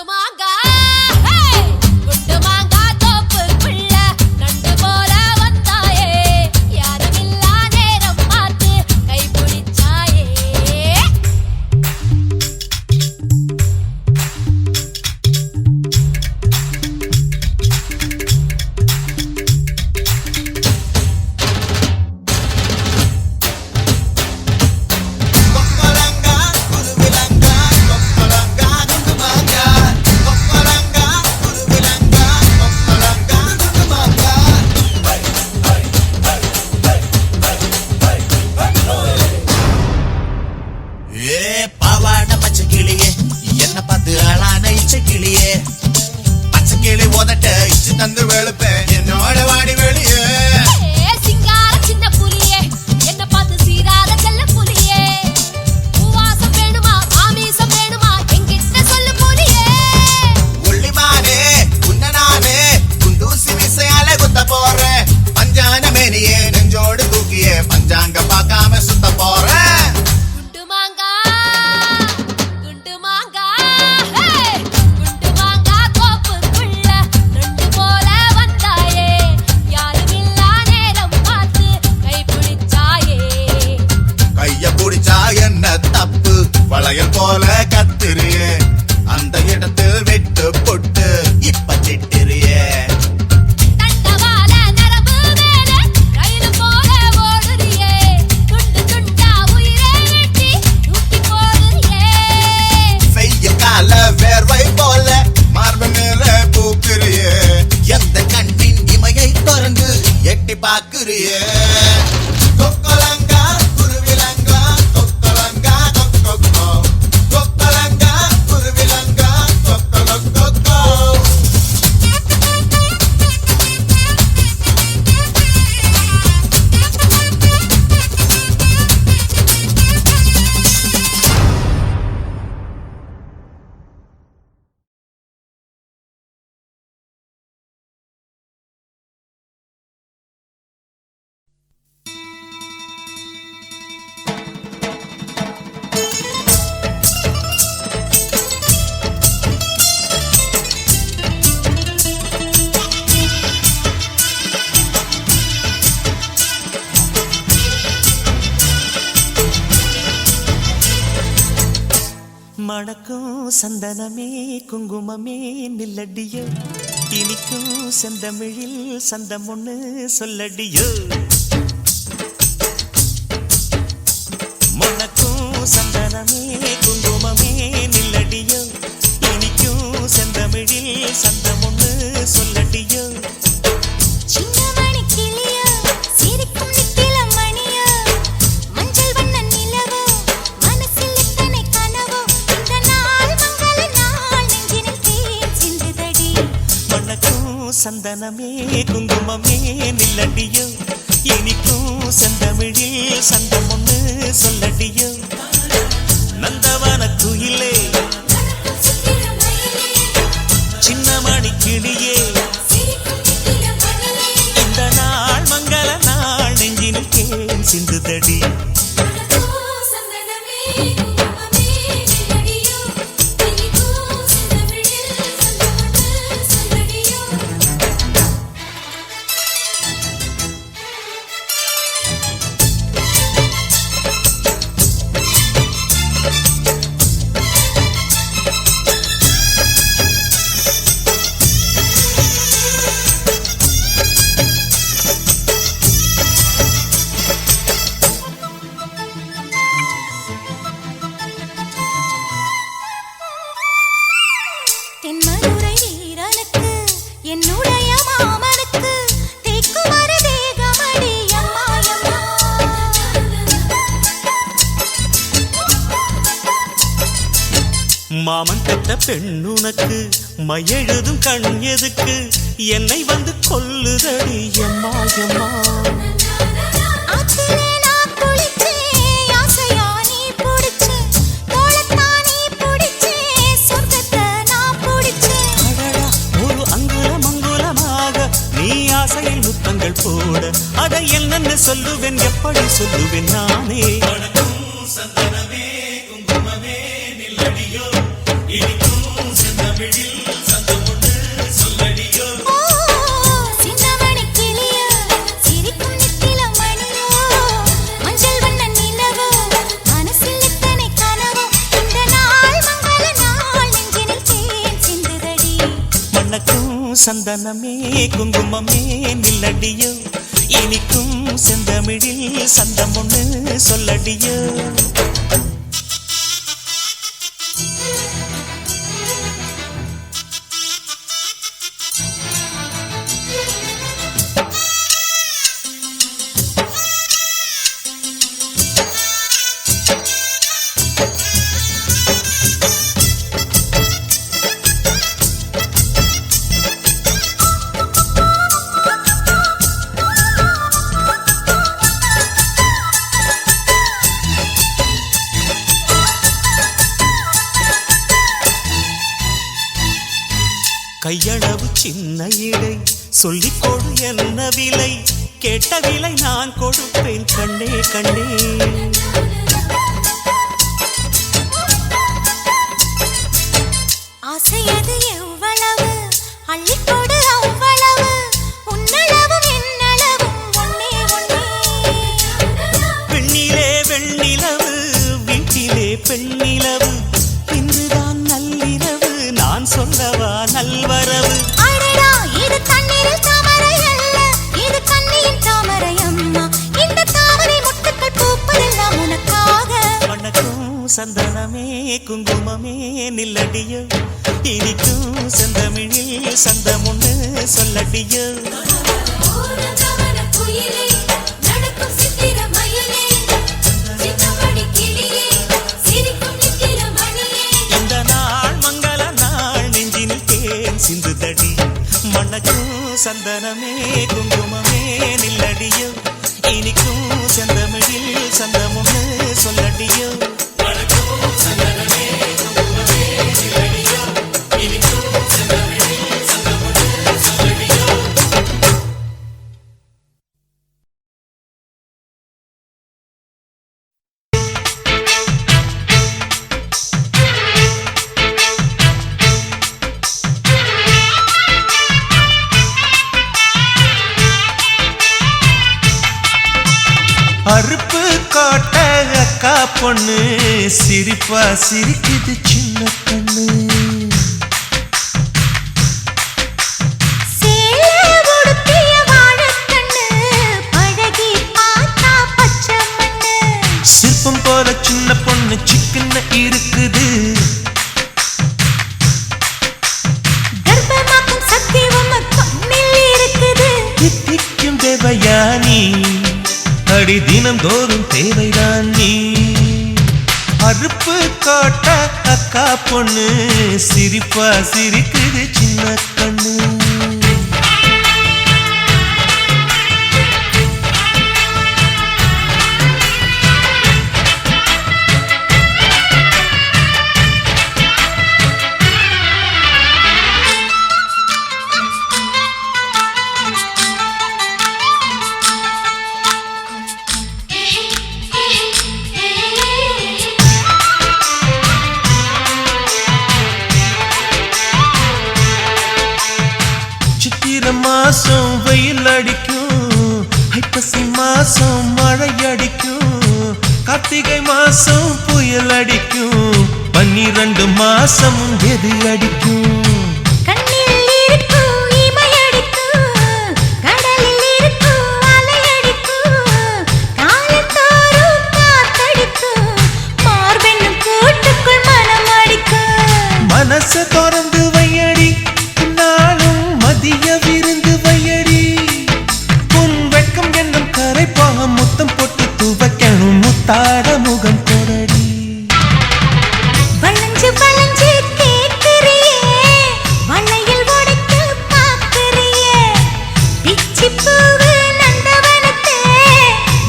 [SPEAKER 3] மாங்கா ஹே குண்டு மாங்கா தோப்புக்குள்ள நண்டு போல வந்தாயே யாரும் இல்லா நேரம் பார்த்து கை பிடிச்சாயே
[SPEAKER 8] கொக்கலங்கா குருவிலங்கா கொக்கலங்கா குண்டுமாங்கா கொக்கலங்கா குருவிலங்கா கொக்கலங்கா குண்டுமாங்கா ஏ பாவாட பச்சை கிளியே என்ன பார்த்து ஆளான இச்சை கிளியே பச்சை கிளி உதட்ட இச்சு தந்து வெளுப்பேன் என்னோட வாடி வெளியே
[SPEAKER 3] சிங்கார சின்ன புலியே என்ன பார்த்து சீராத செல்ல புலியே பூவாசம் வேணுமா ஆமீசம் வேணுமா என்கிட்ட சொல்லு புலியே
[SPEAKER 8] உள்ளிமானே உன்னனானே குண்டூசி விசையால குத்த போறேன் பஞ்சான மேனியே நெஞ்சோடு தூக்கியே பஞ்சாங்க பார்க்காம சுத்த போறேன்
[SPEAKER 3] குண்டு மாங்கா ஹே குண்டு மாங்கா தோப்புக்குள்ள நண்டு போல வந்தாயே யாரும் இல்லா நேரம் பார்த்து கை பிடிச்சாயே
[SPEAKER 8] கைய புடிச்சா என்ன தப்பு வளையல் போல கத்துறியே அந்த இடத்தில் விட்டு பொட்டு இப்ப திட்டுறியே
[SPEAKER 3] தண்டவாள நரம்பு மேல ரயில் போல ஓடுறியே துண்டு துண்டா உயிரை வெட்டி தூக்கி போடுறியே
[SPEAKER 8] வெய்ய கால வேர்வை போல மார்பு மேல பூக்குறியே எந்த கண்ணின் இமையை திறந்து எட்டி பாக்குறியே கொக்கலங்கா குருவிலங்கா கொக்கலங்கா கொக்கொக்கோ கொக்கலங்கா குருவிலங்கா கொக்கொக்கோ
[SPEAKER 9] மணக்கும் சந்தனமே குங்குமமே நில்லடியோ இனிக்கும் செந்தமிழில் சந்தம் ஒண்ணு சொல்லடியோ மணக்கும் சந்தனமே குங்குமமே நில்லடியோ இனிக்கும் செந்தமிழில் சந்தம் ஒண்ணு சொல்லடியோ
[SPEAKER 2] சின்னமணி கிளியோ சிரிக்கும் நித்தில மணியோ மஞ்சள் வண்ண நிலவோ மனசில் இத்தனை கனவோ இந்த நாள் மங்கள நாள் நெஞ்சினில் தேன் சிந்துதடி
[SPEAKER 9] மணக்கும் சந்தனமே குங்குமமே நில்லடியோ இனிக்கும் செந்தமிழில் சந்தம் ஒண்ணு சொல்லடியோ நந்தவன குயிலே சின்னமணி கிளியே இந்த நாள் மங்கள நாள் நெஞ்சினில் தேன் சிந்துதடி
[SPEAKER 4] சந்தனமே குங்குமமே நில்லடியோ இனிக்கும் செந்தமிழில் சந்தமொன்று சொல்லடியோ தென்மதுரை வீரனுக்கு என்னுடைய மாமனுக்கு தேக்குமர தேகமடி அம்மா அம்மா
[SPEAKER 9] மாமன் பெற்ற பெண்ணுனக்கு மையெழுதும் கண் எதுக்கு என்னை வந்து கொல்லுதடி எம்மா எம்மா
[SPEAKER 2] ஆத்திலே நான் குளிச்சே ஆசையா நீ புடிச்சே தோளத்தா நீ புடிச்சே சொர்க்கத்தை நான் புடிச்சே
[SPEAKER 9] அடடா ஒரு அங்குலம் அங்குலமாக நீ ஆசையில் முத்தங்கள் போட அதை என்னென்ன சொல்லுவேன் எப்படி சொல்லுவேன் நானே சந்தனமே குங்குமமே நில்லடியோ இனிக்கும் செந்தமிழில் சந்தமொன்று சொல்லடியோ
[SPEAKER 2] சின்னமணி கிளியோ சிரிக்கும் நித்தில மணியோ மஞ்சள் வண்ண நிலவோ மனசில் எத்தனை கனவோ இந்த நாள் மங்கள நாள் நெஞ்சினில் தேன் சிந்துதடி
[SPEAKER 9] மணக்கும் சந்தனமே குங்குமமே நில்லடியோ இனிக்கும் செந்தமிழில் சந்தம் ஒண்ணு சொல்லடியோ கையளவு சின்ன இடை சொல்லிக் கொடு என்ன விலை கேட்ட விலை நான் கொடுப்பேன் கண்ணே கண்ணே
[SPEAKER 2] ஆசையது எவ்வளவு அள்ளிக்கொடு அவ்வளவு உன்னளவும் என்னளவும் ஒன்னே ஒன்னே
[SPEAKER 9] பெண்ணிலே வெண்ணிலவு வீட்டிலே பெண்ணிலவு இன்றுதான் நள்ளிரவு நான் சொல்லவா நல்வரவு
[SPEAKER 2] அடடா இது தண்ணீரில் தாமரை அல்ல இது கண்ணியின் தாமரை அம்மா இந்த தாமரை முட்டுக்கள் பூப்பதெல்லாம் உனக்காக
[SPEAKER 9] மணக்கும் சந்தனமே குங்குமமே நில்லடியோ இனிக்கும் செந்தமிழில் சந்தம் ஒண்ணு சொல்லடியோ
[SPEAKER 4] ஓரங்கவன குயிலே நடக்கும் சித்திர மயிலே சின்னமணி கிளியே சிரிக்கும் நித்திர மணியே
[SPEAKER 9] இந்த நாள் மங்கள நாள் நெஞ்சினில் தேன் சிந்துதடி மணக்கும் சந்தனமே குங்குமமே நில்லடியோ இனிக்கும் செந்தமிழில் சந்தம் ஒண்ணு சொல்லடியோ
[SPEAKER 1] அறுப்பு கோட்ட அக்கா பொண்ணு சிரிப்பா சிரிக்குது சின்ன கண்ணு
[SPEAKER 2] சேலை உடுத்திய வாழைக்கண்ணு பழகி பார்த்தா பச்சை மண்ணு
[SPEAKER 1] சிற்பம் போல சின்ன பொண்ணு சிக்கன இருக்குது
[SPEAKER 2] கர்ப்பமாக்கும் சக்தி உம்ம கண்ணில் இருக்குது
[SPEAKER 1] தித்திக்கும் தேவயானி அடி தினம் தோறும் தேவைதான் நீ அறுப்பு கோட்ட அக்கா பொண்ணு சிரிப்பா சிரிக்குது சின்ன கண்ணு
[SPEAKER 10] மாசம் வெயில் அடிக்கும், ஐப்பசி மாசம் மழை அடிக்கும், கார்த்திகை மாசம் புயல் அடிக்கும், 12 மாசம் எது அடிக்கும்?
[SPEAKER 2] கண்ணில் இருக்கும் இமை அடிக்கும், கடலில் இருக்கும் அலை அடிக்கும், காலத்தோறும் காத்தடிக்கும், மார்பென்னும் கூட்டுக்குள் மனம் அடிக்கும்.
[SPEAKER 10] மனச திறந்து வையடி, நாளும் மதிய விருந்து வையடி, உன் வெட்கம் என்னும் கரைப்பாக முத்தம் போட்டு துவைக்கணும், முத்தாட முகம் கொடடி.
[SPEAKER 2] வளைஞ்சு வளைஞ்சு கேட்கிறியே, வளையல் உடைக்க பார்க்கிறியே, பிச்சி பூவு நந்தவனத்தை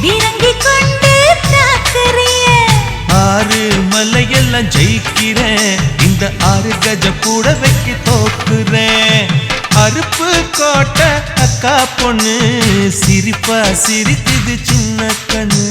[SPEAKER 2] விரங்கி கொண்டு தாக்குறியே.
[SPEAKER 10] 6 மலையெல்லாம் ஜெயிக்கிறேன், இந்த 6 கஜ கூட வைக்க தோக்குறேன். அருப்பு கோட்டை அக்கா பொண்ணு, சிரிப்பா சிரிக்குது சின்ன கண்ணு.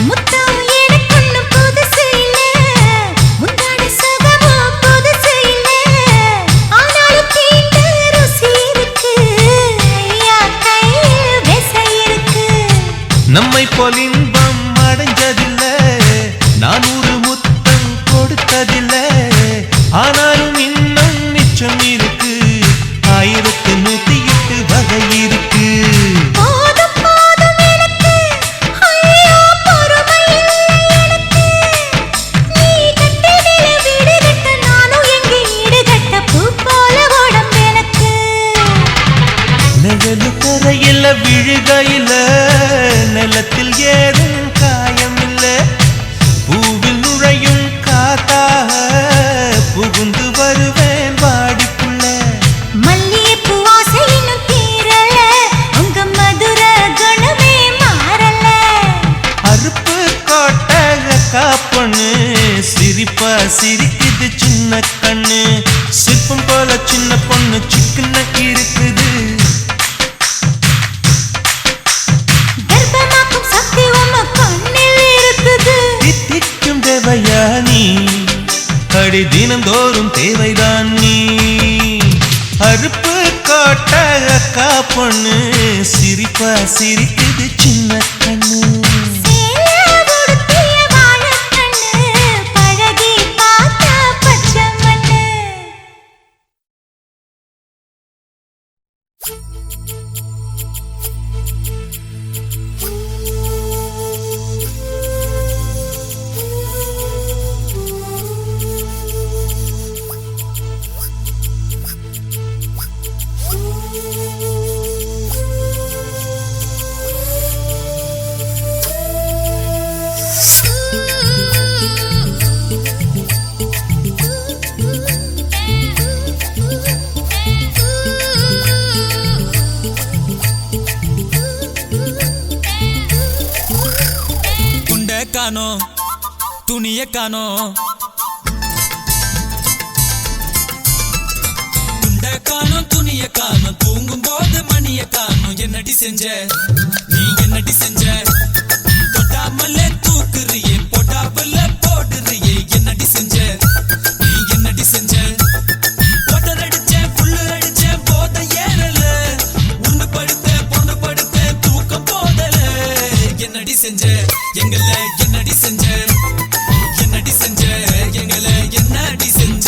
[SPEAKER 2] முத்தம் எனக்குன்னு புதுசு இல்ல, முந்தானை சுகமும் புதுசு இல்ல, ஆனாலும் தீண்ட ருசி இருக்கு, ஐயா கையில் விசை இருக்கு.
[SPEAKER 10] நம்மை போல் இன்பம் அடைஞ்சதில்ல, 400 முத்தம் கொடுத்ததில்ல, ஆனாலும் இன்னும் மிச்சம் இருக்கு, 1108 வகை இருக்கு.
[SPEAKER 2] போதும் போதும் எனக்கு, ஐயோ பொறுமை இல்லை எனக்கு, நீ கட்டினில வீடு கட்ட நானும் எங்கே ஈடு கட்ட, பூ போல உடம்பு எனக்கு.
[SPEAKER 10] நிழலு தரையில விழுகையில, நிலத்தில் ஏதும் காயம் இல்ல, பூவில் நுழையும் காத்தாக புகுந்து வருவேன் வாடிக்குள்ள.
[SPEAKER 2] மல்லிகைப்பூ ஆசை இன்னும் தீரல, உங்க மதுர குணமே மாறல.
[SPEAKER 10] அருப்பு கோட்டை அக்கா பொண்ணு, சிரிப்பா சிரிக்குது சின்ன கண்ணு, சிற்பம் போல சின்ன பொண்ணு சிக்கன இருக்குது.
[SPEAKER 2] கர்ப்பமாக்கும் சக்தி உம்ம கண்ணில் இருக்குது.
[SPEAKER 10] தித்திக்கும் தேவையா நீ, அடி தினந்தோறும் தேவைதான் நீ. அருப்பு கோட்டை அக்கா பொண்ணு, சிரிப்பா சிரிக்குது சின்ன கண்ணு.
[SPEAKER 2] சேலை உடுத்திய வாழைக்கண்ணு, பழகி பார்த்தா பச்சை மண்ணு.
[SPEAKER 7] குண்ட காணோம், துணிய காணோம், குண்ட காணோம், துணிய காணோம், தூங்கும் போது மணிய காணோம். என்னடி செஞ்ச நீ, என்னடி செஞ்ச, தொட்டாமல்ல தூக்குறியே, போட்டாமல்ல போடுறியே, என்னடி செஞ்ச நீ, என்னடி செஞ்ச. கொட்டர் அடிச்சேன், புல்லு அடிச்சேன், போத ஏறல, உண்டு படுத்தேன், பொண்ணு படுத்தேன், தூக்கம் போதல. என்னடி செஞ்ச எங்கள, என்னடி செஞ்ச, என்னடி செஞ்ச எங்கள, என்னடி செஞ்ச.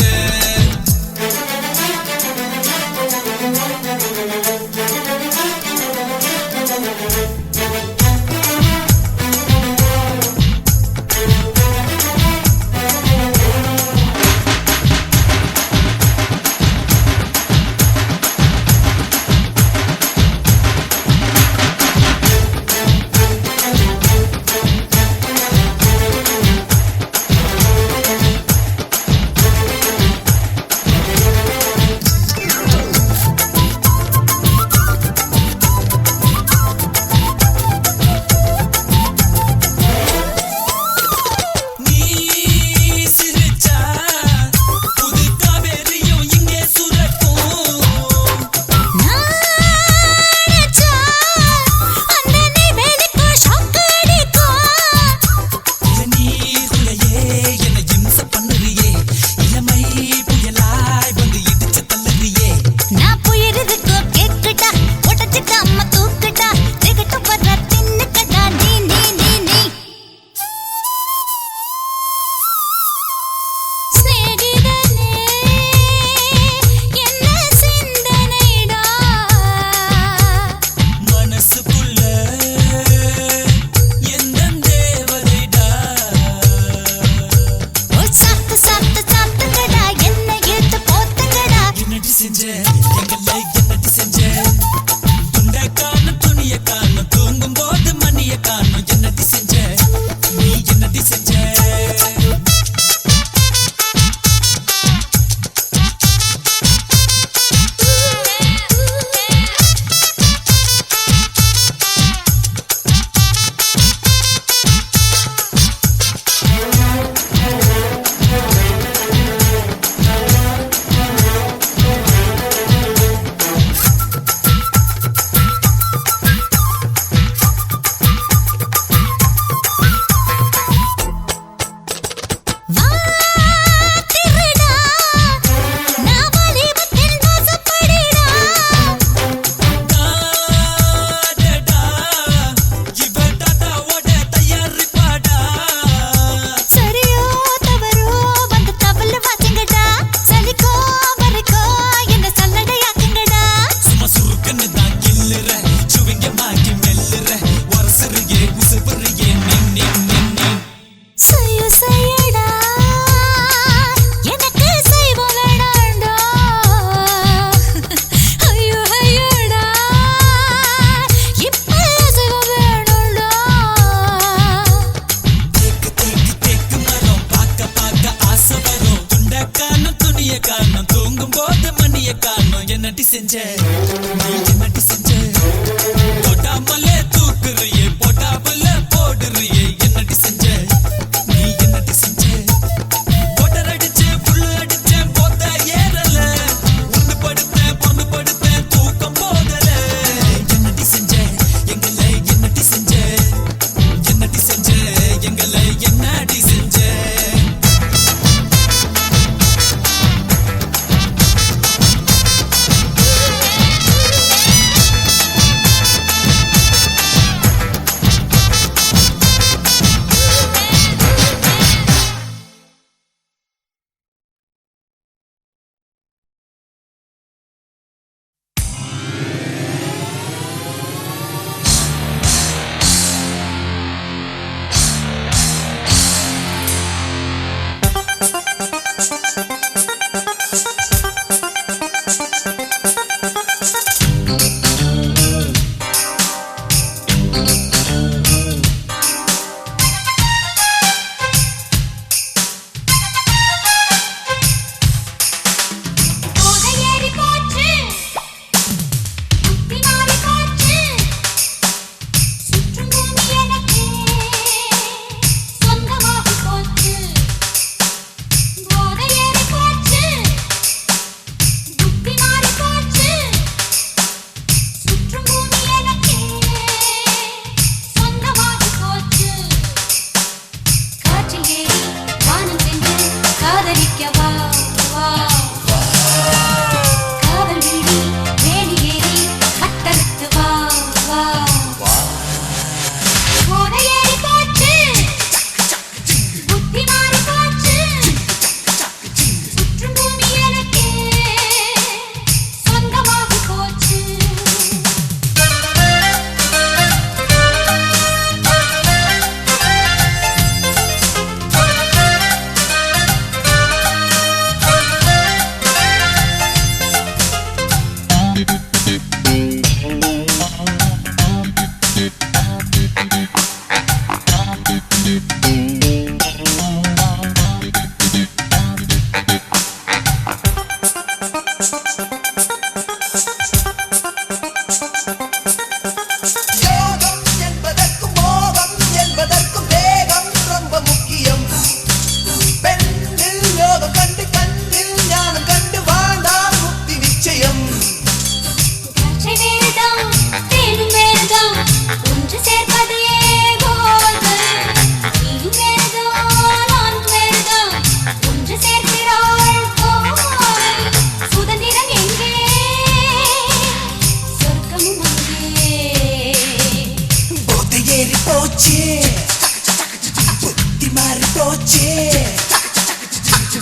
[SPEAKER 8] போச்சு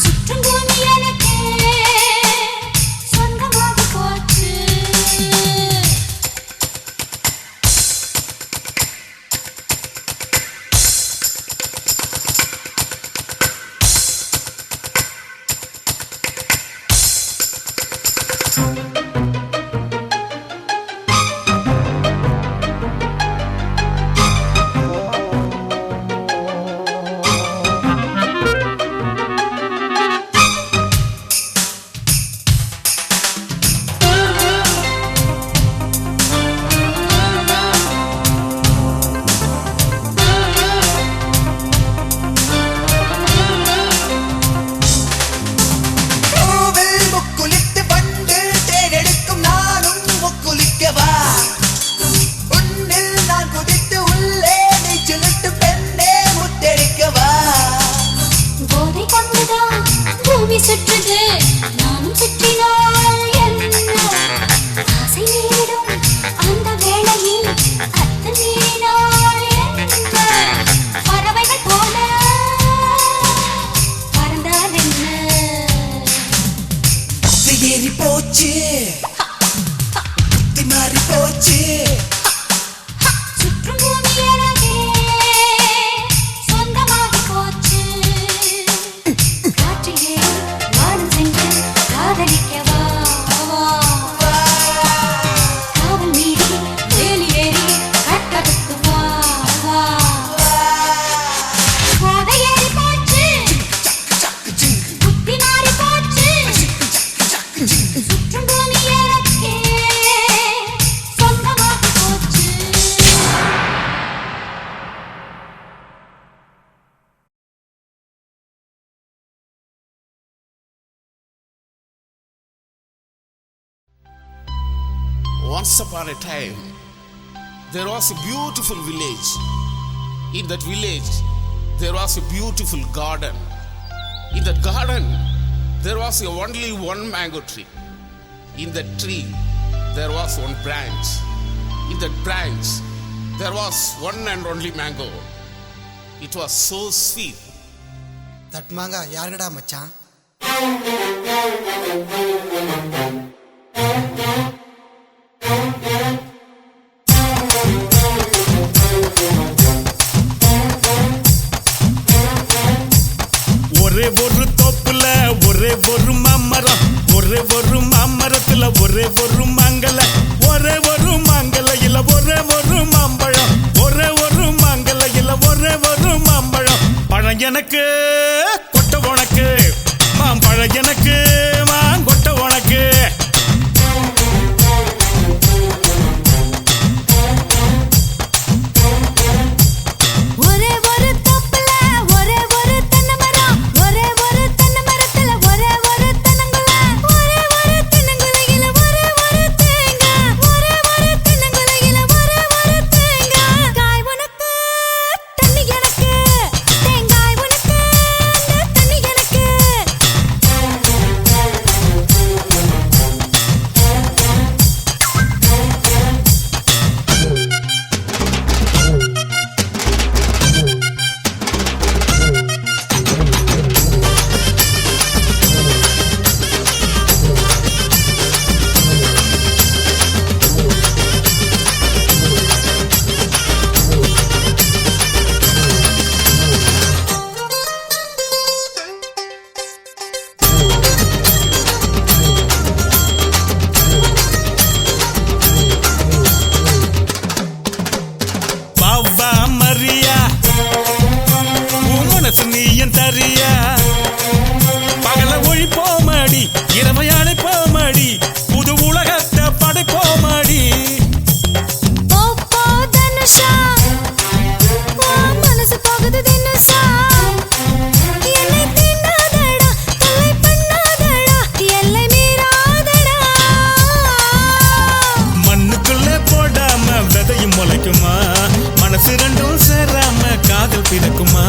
[SPEAKER 2] சுற்றும் பூமி எனக்கே சொந்தமாக போச்சு.
[SPEAKER 8] பூவில் முக்குளித்து வண்டு தேனெடுக்கும் நானும் முக்குளிக்கவா உன்னில் நான் குதித்து உள்ளே நீச்சலிட்டு பெண்ணே முத்தெடுக்கவா
[SPEAKER 2] போதை கொண்டுதான் பூமி சுற்றுது, நானும் சுற்றினால் என்ன? ஆசை நேரிடும் அந்த வேளையில் அத்துமீறினால் என்ன? பறவைகள் போல பறந்தால் என்ன?
[SPEAKER 8] ஏறி போச்சு புத்தி மாறி போச்சு
[SPEAKER 2] சுற்றும் பூமி எனக்கே சொந்தமாக போச்சு. காற்றிலே வானம் சென்று காதலிக்கவா? காவல் மீறி வேலி ஏறி கட்டதுக்கு வா. போதை ஏறி போச்சு, புத்தி மாறி போச்சு. சுற்றும் பூமி எனக்கே சொந்தமாக போச்சு.
[SPEAKER 11] Once upon a time, there was a beautiful village. In that village, there was a beautiful garden. In that garden, there was only one mango tree. In that tree, there was one branch. In that branch, there was one and only mango. It was so sweet.
[SPEAKER 12] தட்மாங்க யாருடா மச்சான்?
[SPEAKER 5] ஒரே ஒரு தோப்புல ஒரே ஒரு மாமரம், ஒரே ஒரு மாமரத்துல ஒரே ஒரு மாங்கல, ஒரே ஒரு மாங்கலையில ஒரே ஒரு மாம்பழம், ஒரே ஒரு மாங்கலையில ஒரே ஒரு மாம்பழம். பழம் எனக்கு கொட்டை உனக்கு, மாம்பழம் எனக்கு மாங்கொட்டை உனக்கு.
[SPEAKER 2] ஒரே ஒரு தோப்புல ஒரே ஒரு தென்னை மரம், ஒரே ஒரு தென்னை மரத்துல ஒரே ஒரு தென்னங்குல, ஒரே ஒரு தென்னங்குலையில ஒரே ஒரு தேங்காய், ஒரே ஒரு தென்னங்குலையில ஒரே ஒரு தேங்காய். காய் உனக்கு தண்ணி எனக்கு, தேங்காய் உனக்கு அந்த தண்ணி எனக்கு.
[SPEAKER 5] பாவா மரியா, உன் மனசு நீ என் தரியா. பகல ஒழிப்போமடி, இரவை அழைப்போமடி, புது உலகத்தை படைப்போமடி.
[SPEAKER 2] போ போ தனுஷா, உன் மனசு போகுது தினுசா. என்னை தீண்டாதடா, தொல்லை பண்ணாதடா, எல்லை மீறாதடா.
[SPEAKER 5] மண்ணுக்குள்ளே போடாம விதையும் முளைக்குமா, மனசு ரெண்டும் சேராம காதல் பிறக்குமா.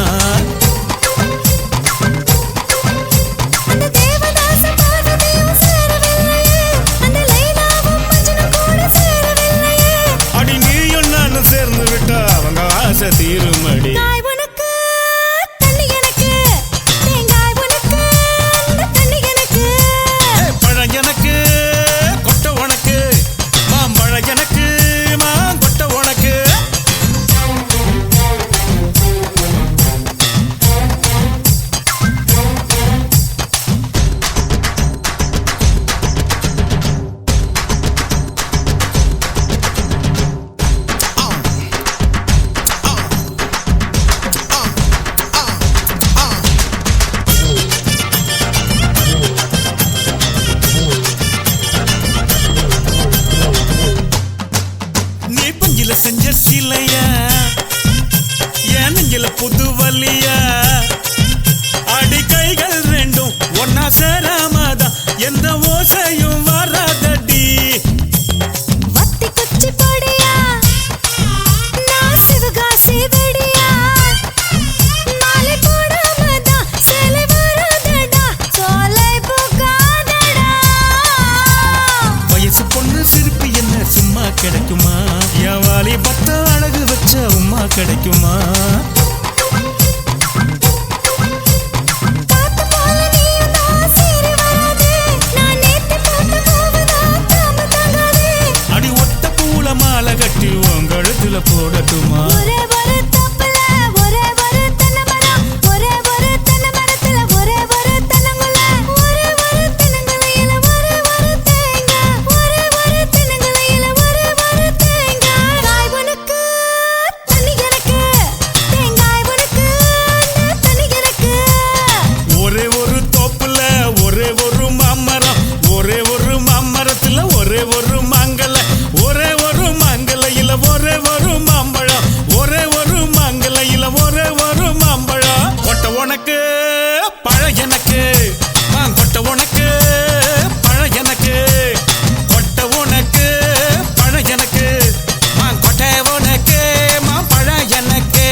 [SPEAKER 2] அந்த தேவதாச பார்வதியும் சேரவில்லையே, அந்த லைலாவும் மஜ்னு கூட சேரவில்லையே.
[SPEAKER 5] அடி நீயும் நானும் சேர்ந்து விட்டா அவங்க ஆசை தீருமடி.
[SPEAKER 2] காய் உனக்கு தண்ணி எனக்கு,
[SPEAKER 5] புது வலியா அடி கைகள் ரெண்டும் ஒன்னா சேராமதான் எந்த ஓசையும் வராதடி
[SPEAKER 2] வத்தி குச்சி பொடியா நான் சிவகாசி வெடியா மாலை போடாமதான் சேலை வராதடா சோலை போகாதடா
[SPEAKER 5] வயசு பொண்ணு சிரிப்பு என்ன சும்மா கிடைக்குமா என் வாலி பத்த அழகு வச்ச உமா கிடைக்குமா
[SPEAKER 2] காத்து போல நீயும் தான் சீறி வராதே நான் நேத்து போட்ட பூவுதான் காம தாங்காதே
[SPEAKER 5] அடி ஒத்த பூல மாலை கட்டி உன் கழுத்துல போடட்டுமா
[SPEAKER 2] ஒரே ஒரு தப்புல ஒரே ஒரு தென்னமரம் ஒரே ஒரு தென்னமரத்துல ஒரே ஒரு தென்னங்குல ஒரே ஒரு தென்னங்குலையில ஒரே ஒரு தேங்காய் ஒரே ஒரு தென்னங்குலையில ஒரே ஒரு தேங்காய் காய் உனக்கு தண்ணி எனக்கு தேங்காய் உனக்கு தண்ணி எனக்கு
[SPEAKER 5] ஒரே ஒரு தோப்புல ஒரே ஒரு மாமரம் ஒரே ஒரு மாமரத்துல ஒரே ஒரு மாங்கல ஒரே ஒரு மாங்கலையில ஒரே ஒரு மாம்பழம் ஒரே ஒரு மாங்கலையில ஒரே ஒரு மாம்பழம் கொட்ட உனக்கு பழ எனக்கு கொட்ட உனக்கு பழ எனக்கு கொட்ட உனக்கு பழ எனக்கு கொட்டை உனக்கு பழ எனக்கு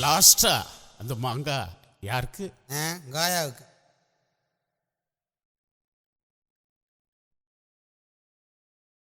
[SPEAKER 11] லாஸ்டா அந்த மாங்காய் யாருக்கு?
[SPEAKER 12] காயாவுக்கு